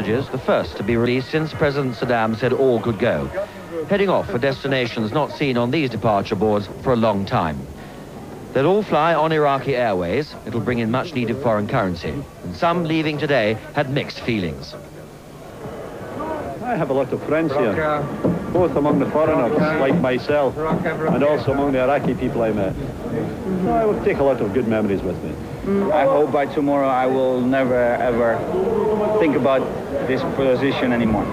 hostages, the first to be released since President Saddam said all could go, heading off for destinations not seen on these departure boards for a long time. They'll all fly on Iraqi Airways. It'll bring in much needed foreign currency. And some leaving today had mixed feelings. I have a lot of friends here, both among the foreigners, like myself, and also among the Iraqi people I met. So I will take a lot of good memories with me. I hope by tomorrow I will never, ever think about this position anymore.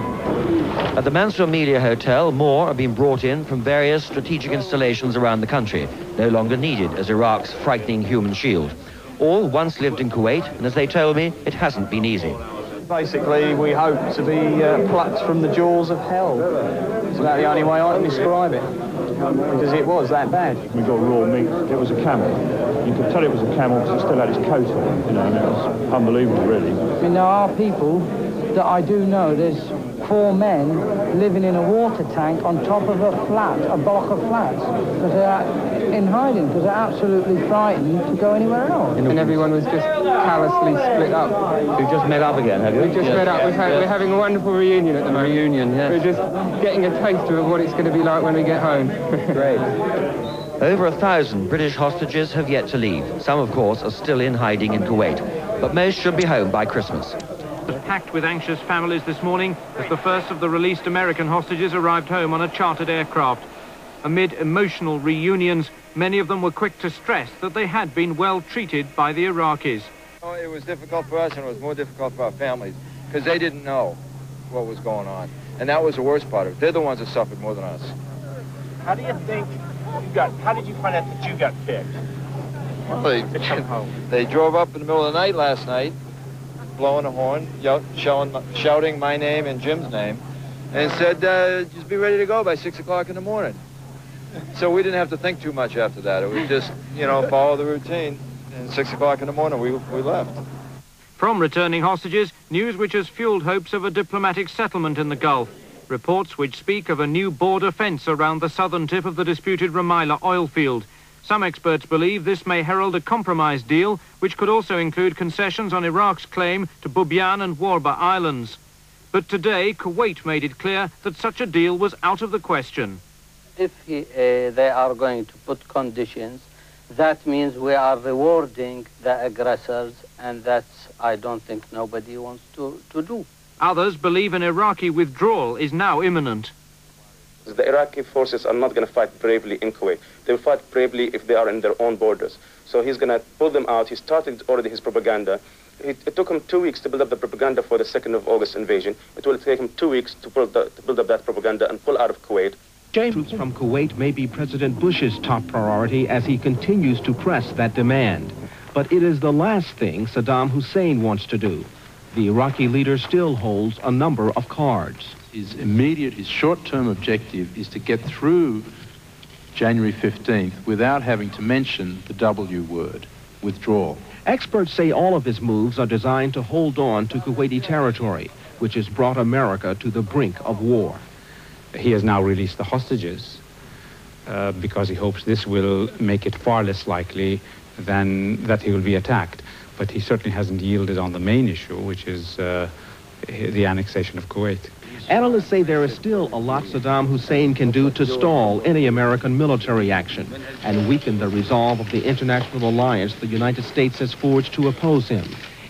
At the Mansour Media Hotel, more are being brought in from various strategic installations around the country, no longer needed as Iraq's frightening human shield. All once lived in Kuwait, and as they told me, it hasn't been easy. Basically, we hope to be plucked from the jaws of hell. It's about the only way I can describe it, because it was that bad. We got raw meat. It was a camel. You could tell it was a camel because it still had its coat on, you know, and it was unbelievable, really. I mean, there are people that I do know. There's 4 men living in a water tank on top of a flat, a block of flats, because they're in hiding, because they're absolutely frightened to go anywhere else. And everyone was just callously split up. You've just met up again, have you? We just met up. We're having a wonderful reunion at the moment. Yes. We're just getting a taste of what it's going to be like when we get home. Great. Over 1,000 British hostages have yet to leave. Some, of course, are still in hiding in Kuwait, but most should be home by Christmas. Was packed with anxious families this morning as the first of the released American hostages arrived home on a chartered aircraft. Amid emotional reunions, many of them were quick to stress that they had been well treated by the Iraqis. Oh, it was difficult for us, and it was more difficult for our families because they didn't know what was going on, and that was the worst part of it. They're the ones that suffered more than us. How do you think you got? How did you find out that you got picked? Well, to come home. They drove up in the middle of the night last night, blowing a horn, shouting my name and Jim's name, and said, just be ready to go by 6 o'clock in the morning. So we didn't have to think too much after that. It was just, you know, follow the routine. And 6 o'clock in the morning, we left. From returning hostages, news which has fueled hopes of a diplomatic settlement in the Gulf. Reports which speak of a new border fence around the southern tip of the disputed Rumaila oil field. Some experts believe this may herald a compromise deal, which could also include concessions on Iraq's claim to Bubiyan and Warba Islands. But today, Kuwait made it clear that such a deal was out of the question. If they are going to put conditions, that means we are rewarding the aggressors, and that's, I don't think nobody wants to do. Others believe an Iraqi withdrawal is now imminent. The Iraqi forces are not going to fight bravely in Kuwait. They will fight bravely if they are in their own borders. So he's going to pull them out. He started already his propaganda. It took him 2 weeks to build up the propaganda for the 2nd of August invasion. It will take him 2 weeks to build up that propaganda and pull out of Kuwait. Troops from Kuwait may be President Bush's top priority as he continues to press that demand. But it is the last thing Saddam Hussein wants to do. The Iraqi leader still holds a number of cards. His short-term objective is to get through January 15th without having to mention the W word, withdrawal. Experts say all of his moves are designed to hold on to Kuwaiti territory, which has brought America to the brink of war. He has now released the hostages because he hopes this will make it far less likely than that he will be attacked. But he certainly hasn't yielded on the main issue, which is the annexation of Kuwait. Analysts say there is still a lot Saddam Hussein can do to stall any American military action and weaken the resolve of the international alliance the United States has forged to oppose him.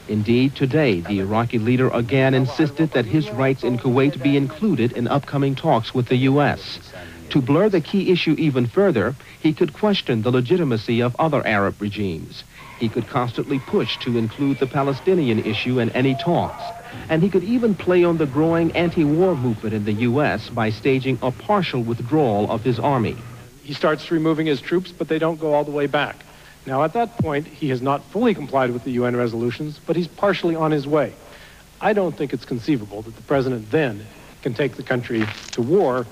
Indeed, today, the Iraqi leader again insisted that his rights in Kuwait be included in upcoming talks with the U.S. To blur the key issue even further, he could question the legitimacy of other Arab regimes. He could constantly push to include the Palestinian issue in any talks. And he could even play on the growing anti-war movement in the U.S. by staging a partial withdrawal of his army. He starts removing his troops, but they don't go all the way back. Now, at that point, he has not fully complied with the UN resolutions, but he's partially on his way. I don't think it's conceivable that the president then can take the country to war